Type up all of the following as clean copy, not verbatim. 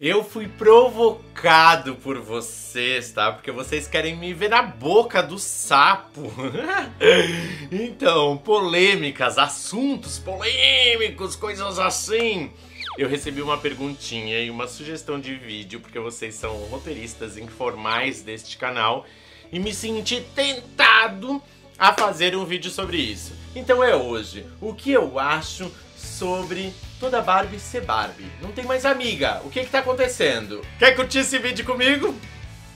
Eu fui provocado por vocês, tá? Porque vocês querem me ver na boca do sapo. Então, polêmicas, assuntos polêmicos, coisas assim. Eu recebi uma perguntinha e uma sugestão de vídeo, porque vocês são roteiristas informais deste canal, e me senti tentado a fazer um vídeo sobre isso. Então é hoje. O que eu acho sobre toda Barbie ser Barbie? Não tem mais amiga. O que tá acontecendo? Quer curtir esse vídeo comigo?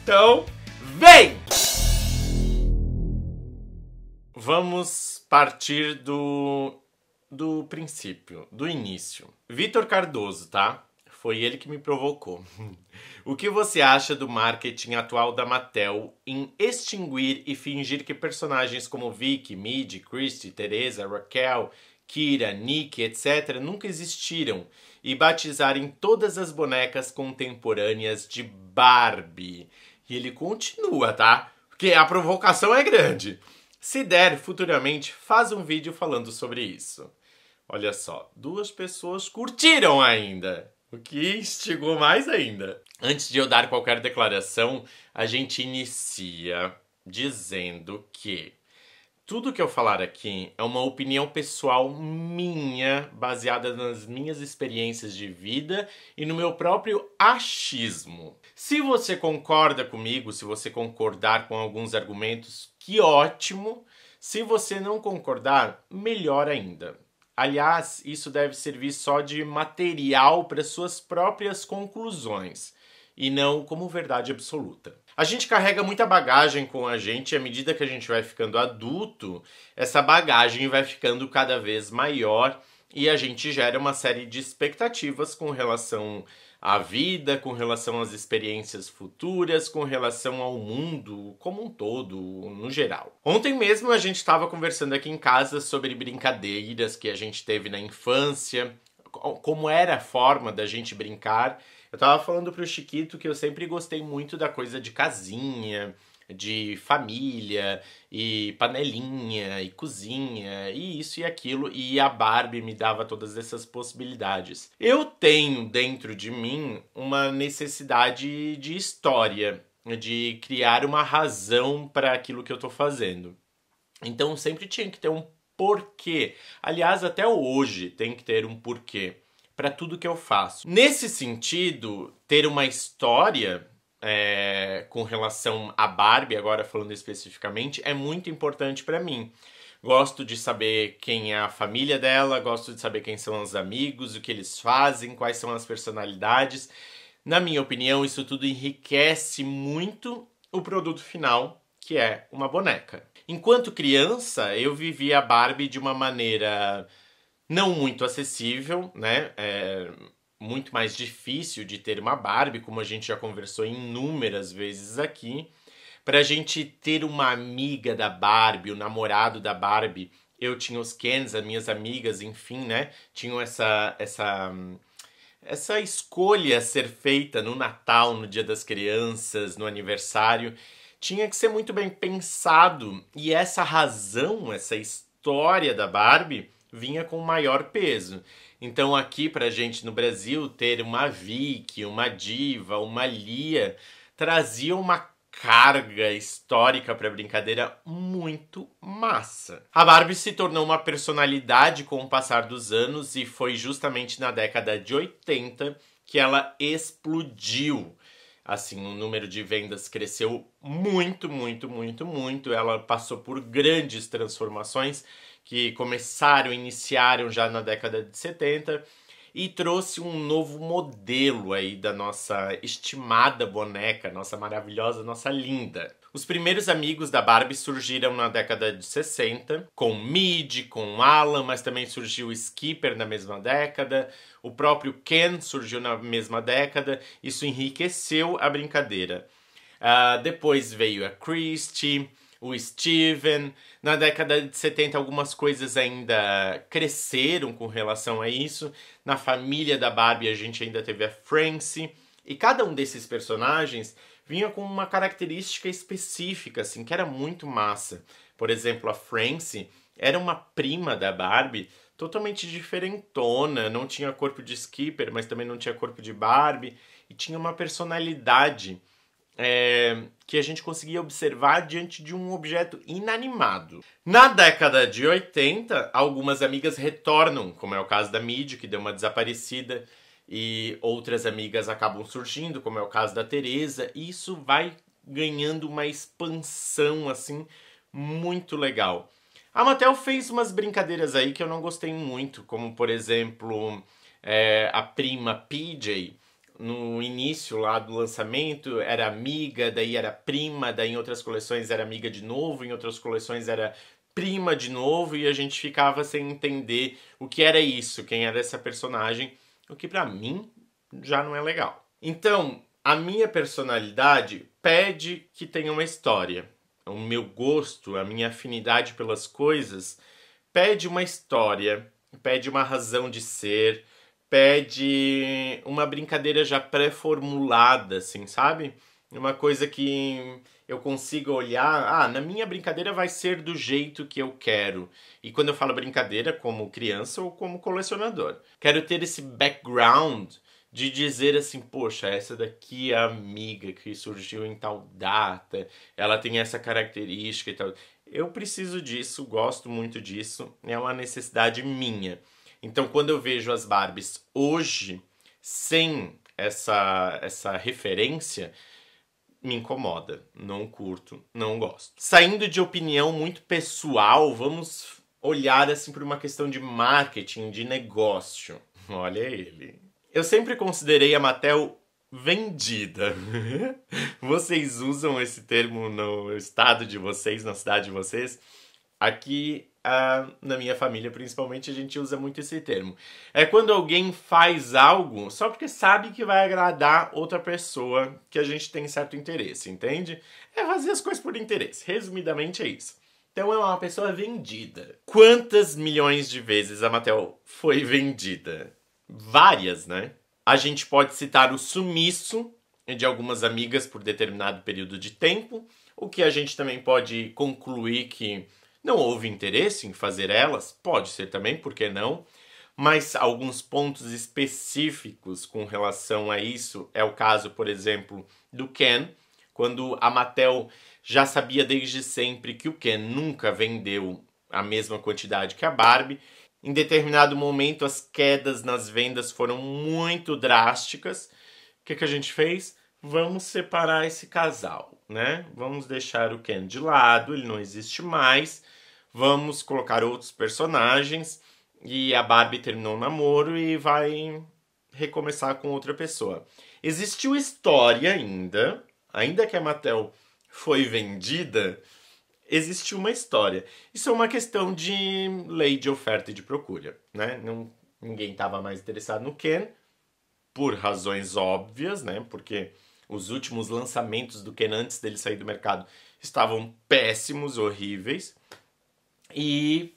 Então, vem! Vamos partir do princípio, do início. Vitor Cardoso, tá? Foi ele que me provocou. O que você acha do marketing atual da Mattel em extinguir e fingir que personagens como Vicky, Midi, Christy, Teresa, Raquel, Kira, Nick, etc. nunca existiram e batizarem todas as bonecas contemporâneas de Barbie? E ele continua, tá? Porque a provocação é grande. Se der, futuramente, faz um vídeo falando sobre isso. Olha só, 2 pessoas curtiram ainda, o que instigou mais ainda. Antes de eu dar qualquer declaração, a gente inicia dizendo que tudo que eu falar aqui é uma opinião pessoal minha, baseada nas minhas experiências de vida e no meu próprio achismo. Se você concorda comigo, se você concordar com alguns argumentos, que ótimo. Se você não concordar, melhor ainda. Aliás, isso deve servir só de material para suas próprias conclusões e não como verdade absoluta. A gente carrega muita bagagem com a gente e à medida que a gente vai ficando adulto, essa bagagem vai ficando cada vez maior e a gente gera uma série de expectativas com relação à vida, com relação às experiências futuras, com relação ao mundo como um todo, no geral. Ontem mesmo a gente estava conversando aqui em casa sobre brincadeiras que a gente teve na infância, como era a forma da gente brincar. Eu tava falando pro Chiquito que eu sempre gostei muito da coisa de casinha, de família, e panelinha, e cozinha, e isso e aquilo, e a Barbie me dava todas essas possibilidades. Eu tenho dentro de mim uma necessidade de história, de criar uma razão para aquilo que eu tô fazendo. Então sempre tinha que ter um porquê. Aliás, até hoje tem que ter um porquê para tudo que eu faço. Nesse sentido, ter uma história com relação à Barbie, agora falando especificamente, é muito importante para mim. Gosto de saber quem é a família dela, gosto de saber quem são os amigos, o que eles fazem, quais são as personalidades. Na minha opinião, isso tudo enriquece muito o produto final, que é uma boneca. Enquanto criança, eu vivia a Barbie de uma maneira não muito acessível, né? Muito mais difícil de ter uma Barbie, como a gente já conversou inúmeras vezes aqui. Pra gente ter uma amiga da Barbie, o namorado da Barbie, eu tinha os Kens, as minhas amigas, enfim, né? Tinham essa escolha a ser feita no Natal, no Dia das Crianças, no aniversário. Tinha que ser muito bem pensado. E essa razão, essa história da Barbie vinha com maior peso. Então aqui pra gente no Brasil ter uma Vicky, uma Diva, uma Lia trazia uma carga histórica pra brincadeira muito massa. A Barbie se tornou uma personalidade com o passar dos anos e foi justamente na década de 80 que ela explodiu. Assim, o número de vendas cresceu muito, muito, muito, muito. Ela passou por grandes transformações que iniciaram já na década de 70 e trouxe um novo modelo aí da nossa estimada boneca, nossa maravilhosa, nossa linda. Os primeiros amigos da Barbie surgiram na década de 60, com Midi, com Alan, mas também surgiu o Skipper na mesma década, o próprio Ken surgiu na mesma década, isso enriqueceu a brincadeira. Depois veio a Christy, o Steven. Na década de 70 algumas coisas ainda cresceram com relação a isso. Na família da Barbie a gente ainda teve a Francie. E cada um desses personagens vinha com uma característica específica, assim, que era muito massa. Por exemplo, a Francie era uma prima da Barbie, totalmente diferentona, não tinha corpo de Skipper, mas também não tinha corpo de Barbie. e tinha uma personalidade que a gente conseguia observar diante de um objeto inanimado. Na década de 80, algumas amigas retornam, como é o caso da Midi, que deu uma desaparecida, e outras amigas acabam surgindo, como é o caso da Teresa, e isso vai ganhando uma expansão, assim, muito legal. A Mattel fez umas brincadeiras aí que eu não gostei muito, como, por exemplo, a prima PJ, no início lá do lançamento, era amiga, daí era prima, daí em outras coleções era amiga de novo, em outras coleções era prima de novo, e a gente ficava sem entender o que era isso, quem era essa personagem, o que pra mim já não é legal. Então, a minha personalidade pede que tenha uma história. O meu gosto, a minha afinidade pelas coisas, pede uma história, pede uma razão de ser, pede uma brincadeira já pré-formulada, assim, sabe? Uma coisa que eu consiga olhar, na minha brincadeira vai ser do jeito que eu quero. E quando eu falo brincadeira, como criança ou como colecionador. Quero ter esse background de dizer assim, poxa, essa daqui é a amiga que surgiu em tal data, ela tem essa característica e tal. Eu preciso disso, gosto muito disso, é uma necessidade minha. Então, quando eu vejo as Barbies hoje, sem essa referência, me incomoda. Não curto, não gosto. Saindo de opinião muito pessoal, vamos olhar assim por uma questão de marketing, de negócio. Olha ele. Eu sempre considerei a Mattel vendida. Vocês usam esse termo no estado de vocês, na cidade de vocês? Aqui, na minha família, principalmente, a gente usa muito esse termo. É quando alguém faz algo só porque sabe que vai agradar outra pessoa que a gente tem certo interesse, entende? É fazer as coisas por interesse. Resumidamente é isso. Então é uma pessoa vendida. Quantas milhões de vezes a Mattel foi vendida? Várias, né? A gente pode citar o sumiço de algumas amigas por determinado período de tempo, o que a gente também pode concluir que não houve interesse em fazer elas, pode ser também, por que não? Mas alguns pontos específicos com relação a isso é o caso, por exemplo, do Ken, quando a Mattel já sabia desde sempre que o Ken nunca vendeu a mesma quantidade que a Barbie. Em determinado momento, as quedas nas vendas foram muito drásticas. O que a gente fez? Vamos separar esse casal, né? Vamos deixar o Ken de lado, ele não existe mais. Vamos colocar outros personagens e a Barbie terminou o namoro e vai recomeçar com outra pessoa. Existiu história ainda que a Mattel foi vendida, existiu uma história. Isso é uma questão de lei de oferta e de procura, né? Ninguém estava mais interessado no Ken, por razões óbvias, né? Porque os últimos lançamentos do Ken antes dele sair do mercado estavam péssimos, horríveis. E,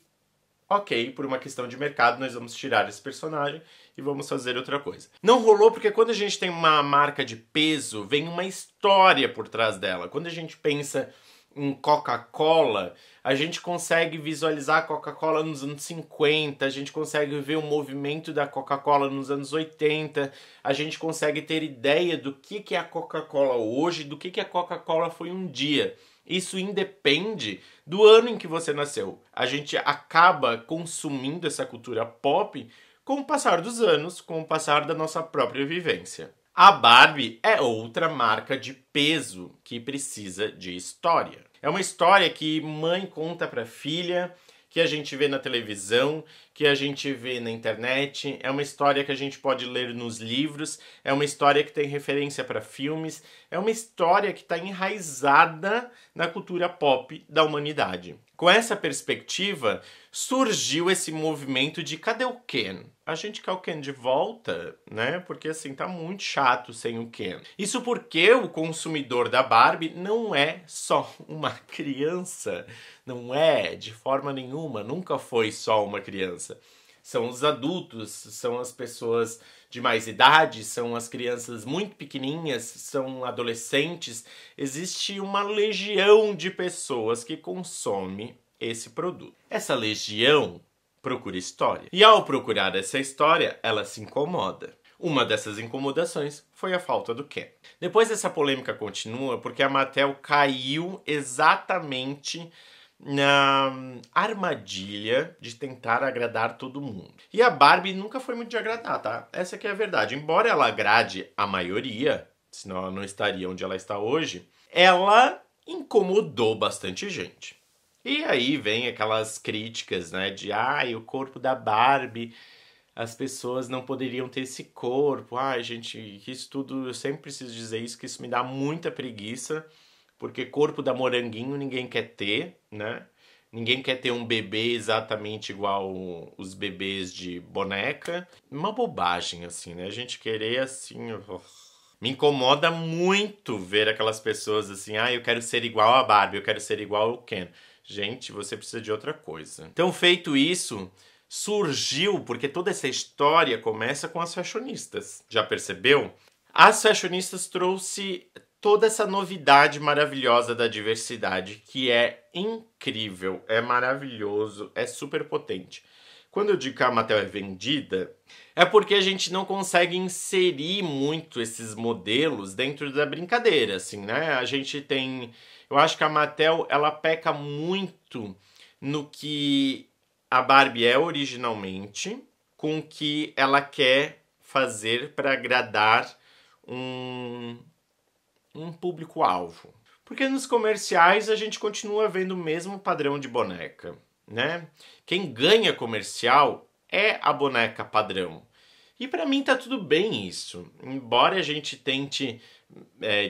ok, por uma questão de mercado, nós vamos tirar esse personagem e vamos fazer outra coisa. Não rolou porque quando a gente tem uma marca de peso, vem uma história por trás dela. Quando a gente pensa em Coca-Cola, a gente consegue visualizar a Coca-Cola nos anos 50, a gente consegue ver o movimento da Coca-Cola nos anos 80, a gente consegue ter ideia do que é a Coca-Cola hoje, do que a Coca-Cola foi um dia. Isso independe do ano em que você nasceu. A gente acaba consumindo essa cultura pop com o passar dos anos, com o passar da nossa própria vivência. A Barbie é outra marca de peso que precisa de história. É uma história que mãe conta para filha, que a gente vê na televisão, que a gente vê na internet, é uma história que a gente pode ler nos livros, é uma história que tem referência para filmes, é uma história que está enraizada na cultura pop da humanidade. Com essa perspectiva, surgiu esse movimento de cadê o Ken? A gente quer o Ken de volta, né? Porque assim, tá muito chato sem o Ken. Isso porque o consumidor da Barbie não é só uma criança. Não é, de forma nenhuma, nunca foi só uma criança. São os adultos, são as pessoas de mais idade, são as crianças muito pequenininhas, são adolescentes. Existe uma legião de pessoas que consome esse produto. Essa legião procura história. E ao procurar essa história, ela se incomoda. Uma dessas incomodações foi a falta do Ken. Depois essa polêmica continua porque a Mattel caiu exatamente na armadilha de tentar agradar todo mundo. E a Barbie nunca foi muito de agradar, tá? Essa que é a verdade. Embora ela agrade a maioria, senão ela não estaria onde ela está hoje, ela incomodou bastante gente. E aí vem aquelas críticas, né, de o corpo da Barbie, as pessoas não poderiam ter esse corpo. Ai, gente, isso tudo, eu sempre preciso dizer isso, que isso me dá muita preguiça, porque corpo da moranguinho ninguém quer ter, né? Ninguém quer ter um bebê exatamente igual os bebês de boneca. Uma bobagem, assim, né? A gente querer, assim... Me incomoda muito ver aquelas pessoas assim, eu quero ser igual a Barbie, eu quero ser igual ao Ken. Gente, você precisa de outra coisa. Então, feito isso, surgiu, porque toda essa história começa com as fashionistas. Já percebeu? As fashionistas trouxe toda essa novidade maravilhosa da diversidade, que é incrível, é maravilhoso, é super potente. Quando eu digo que a Mattel é vendida, é porque a gente não consegue inserir muito esses modelos dentro da brincadeira, assim, né? A gente tem... Eu acho que a Mattel, ela peca muito no que a Barbie é originalmente, com o que ela quer fazer para agradar um público-alvo. Porque nos comerciais a gente continua vendo o mesmo padrão de boneca, né? Quem ganha comercial é a boneca padrão. E para mim tá tudo bem isso. Embora a gente tente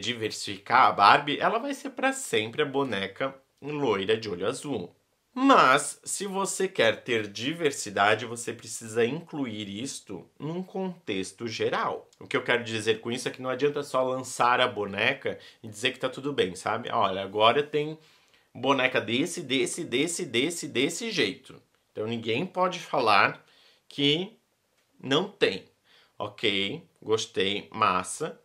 diversificar a Barbie, ela vai ser para sempre a boneca loira de olho azul. Mas, se você quer ter diversidade, você precisa incluir isto num contexto geral. O que eu quero dizer com isso é que não adianta só lançar a boneca e dizer que tá tudo bem, sabe? Olha, agora tem boneca desse jeito. Então ninguém pode falar que não tem. Ok, gostei, massa,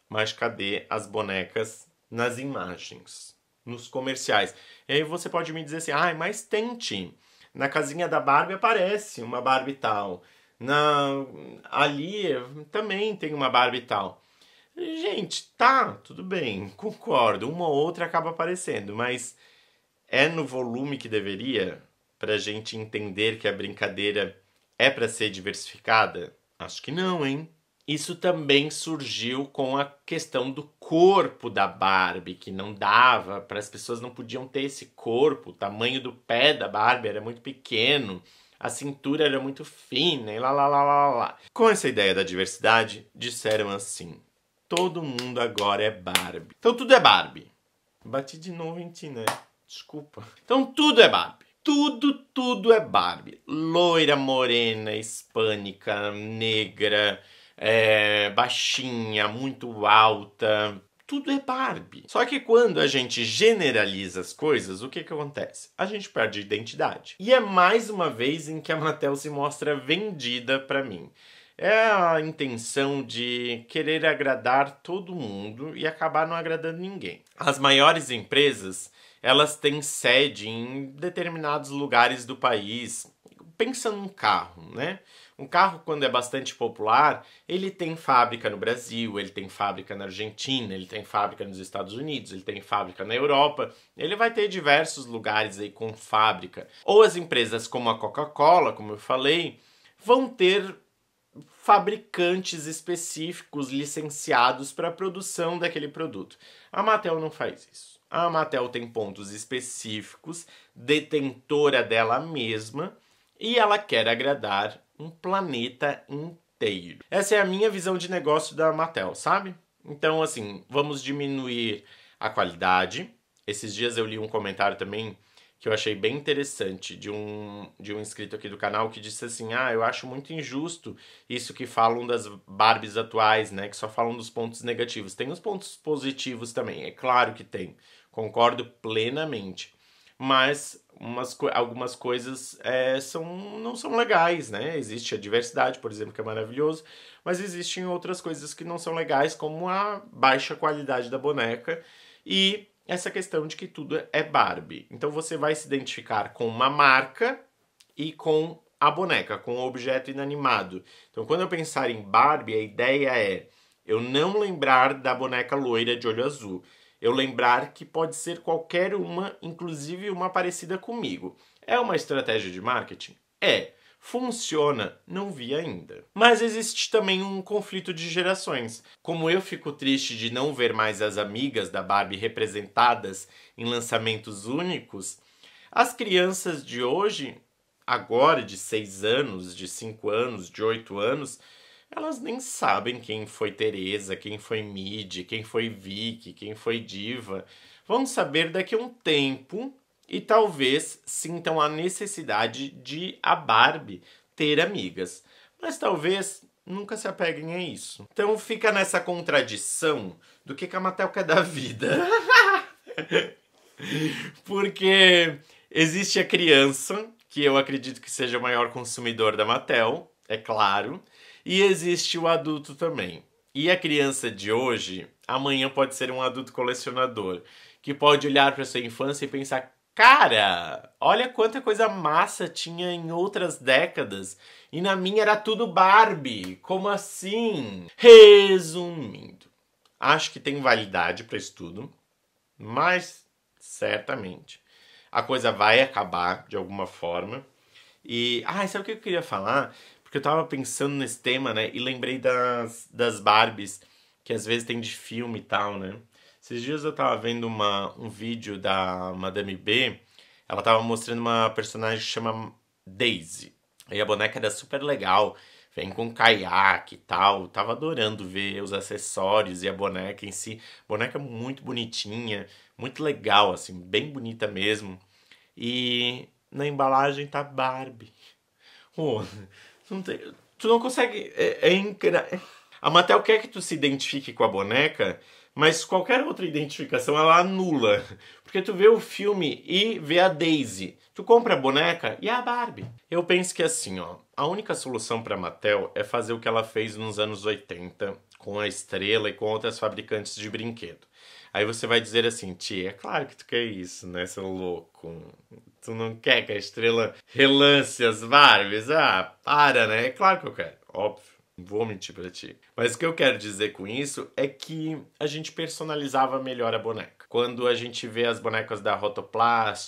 mas cadê as bonecas nas imagens? Nos comerciais. E aí você pode me dizer assim, mas tente. Na casinha da Barbie aparece uma Barbie tal. Ali também tem uma Barbie tal. Gente, tá, tudo bem, concordo. Uma ou outra acaba aparecendo, mas é no volume que deveria pra gente entender que a brincadeira é pra ser diversificada? Acho que não, hein? Isso também surgiu com a questão do corpo da Barbie, que não dava, para as pessoas não podiam ter esse corpo, o tamanho do pé da Barbie era muito pequeno, a cintura era muito fina e lá lá lá lá lá. Com essa ideia da diversidade, disseram assim: todo mundo agora é Barbie. Então tudo é Barbie. Bati de novo em ti, né? Desculpa. Então tudo é Barbie. Tudo é Barbie. Loira, morena, hispânica, negra, baixinha, muito alta. Tudo é Barbie. Só que quando a gente generaliza as coisas, o que acontece? A gente perde identidade. E é mais uma vez em que a Mattel se mostra vendida pra mim. É a intenção de querer agradar todo mundo e acabar não agradando ninguém. As maiores empresas, elas têm sede em determinados lugares do país. Pensa num carro, né? Um carro, quando é bastante popular, ele tem fábrica no Brasil, ele tem fábrica na Argentina, ele tem fábrica nos Estados Unidos, ele tem fábrica na Europa. Ele vai ter diversos lugares aí com fábrica. Ou as empresas como a Coca-Cola, como eu falei, vão ter fabricantes específicos licenciados para a produção daquele produto. A Mattel não faz isso. A Mattel tem pontos específicos, detentora dela mesma, e ela quer agradar um planeta inteiro. Essa é a minha visão de negócio da Mattel, sabe? Então, assim, vamos diminuir a qualidade. Esses dias eu li um comentário também que eu achei bem interessante de um inscrito aqui do canal que disse assim: eu acho muito injusto isso que falam das Barbies atuais, né? Que só falam dos pontos negativos. Tem os pontos positivos também, é claro que tem. Concordo plenamente. Mas algumas coisas não são legais, né? Existe a diversidade, por exemplo, que é maravilhoso, mas existem outras coisas que não são legais, como a baixa qualidade da boneca e essa questão de que tudo é Barbie. Então você vai se identificar com uma marca e com a boneca, com o objeto inanimado. Então, quando eu pensar em Barbie, a ideia é eu não lembrar da boneca loira de olho azul. Eu lembrar que pode ser qualquer uma, inclusive uma parecida comigo. É uma estratégia de marketing? É. Funciona? Não vi ainda. Mas existe também um conflito de gerações. Como eu fico triste de não ver mais as amigas da Barbie representadas em lançamentos únicos, as crianças de hoje, agora de 6 anos, de 5 anos, de 8 anos, elas nem sabem quem foi Teresa, quem foi Midi, quem foi Vicky, quem foi Diva. Vão saber daqui a um tempo e talvez sintam a necessidade de a Barbie ter amigas. Mas talvez nunca se apeguem a isso. Então fica nessa contradição do que a Mattel quer da vida. Porque existe a criança, que eu acredito que seja o maior consumidor da Mattel, é claro, e existe o adulto também. E a criança de hoje, amanhã pode ser um adulto colecionador, que pode olhar para sua infância e pensar: cara, olha quanta coisa massa tinha em outras décadas e na minha era tudo Barbie. Como assim? Resumindo, acho que tem validade para estudo, mas certamente a coisa vai acabar de alguma forma. E, sabe o que eu queria falar? Porque eu tava pensando nesse tema, né? E lembrei das Barbies, que às vezes tem de filme e tal, né? Esses dias eu tava vendo um vídeo da Madame B. Ela tava mostrando uma personagem que chama Daisy. E a boneca era super legal. Vem com caiaque e tal. Tava adorando ver os acessórios e a boneca em si. Boneca muito bonitinha. Muito legal, assim. Bem bonita mesmo. E na embalagem tá Barbie. Oh, tu não consegue... A Mattel quer que tu se identifique com a boneca, mas qualquer outra identificação ela anula. Porque tu vê o filme e vê a Daisy. Tu compra a boneca e é a Barbie. Eu penso que assim, ó, a única solução pra Mattel é fazer o que ela fez nos anos 80 com a Estrela e com outras fabricantes de brinquedo. Aí você vai dizer assim: tia, é claro que tu quer isso, né, seu louco? Tu não quer que a Estrela relance as Barbies? Ah, para, né? É claro que eu quero, óbvio. Não vou mentir pra ti. Mas o que eu quero dizer com isso é que a gente personalizava melhor a boneca. Quando a gente vê as bonecas da Rotoplas,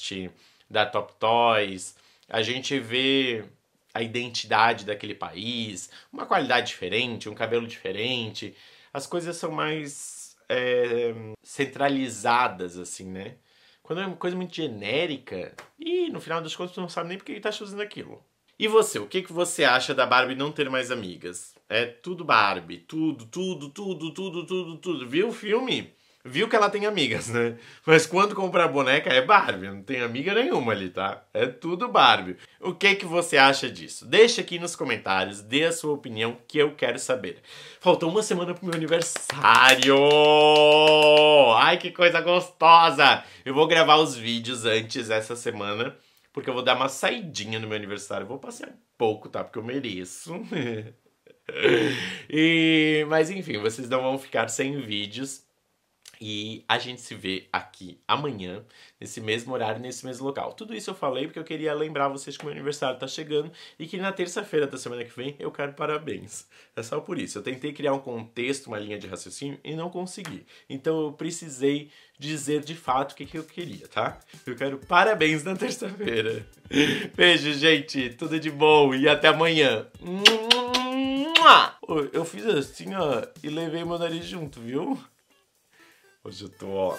da Top Toys, a gente vê a identidade daquele país, uma qualidade diferente, um cabelo diferente. As coisas são mais centralizadas, assim, né? Quando é uma coisa muito genérica, e no final das contas tu não sabe nem por que ele tá fazendo aquilo. E você, o que você acha da Barbie não ter mais amigas? É tudo Barbie, tudo. Viu o filme? Viu que ela tem amigas, né? Mas quando comprar boneca é Barbie, não tem amiga nenhuma ali, tá? É tudo Barbie. O que você acha disso? Deixa aqui nos comentários, dê a sua opinião que eu quero saber. Faltou uma semana pro meu aniversário! Ai, que coisa gostosa! Eu vou gravar os vídeos antes essa semana, porque eu vou dar uma saidinha no meu aniversário. Eu vou passear um pouco, tá? Porque eu mereço. Mas enfim, vocês não vão ficar sem vídeos. E a gente se vê aqui amanhã, nesse mesmo horário, nesse mesmo local. Tudo isso eu falei porque eu queria lembrar vocês que o meu aniversário tá chegando e que na terça-feira da semana que vem eu quero parabéns. É só por isso. Eu tentei criar um contexto, uma linha de raciocínio e não consegui. Então eu precisei dizer de fato o que eu queria, tá? Eu quero parabéns na terça-feira. Beijo, gente. Tudo de bom e até amanhã. Eu fiz assim, ó, e levei meu nariz junto, viu? Hoje eu tô, ó.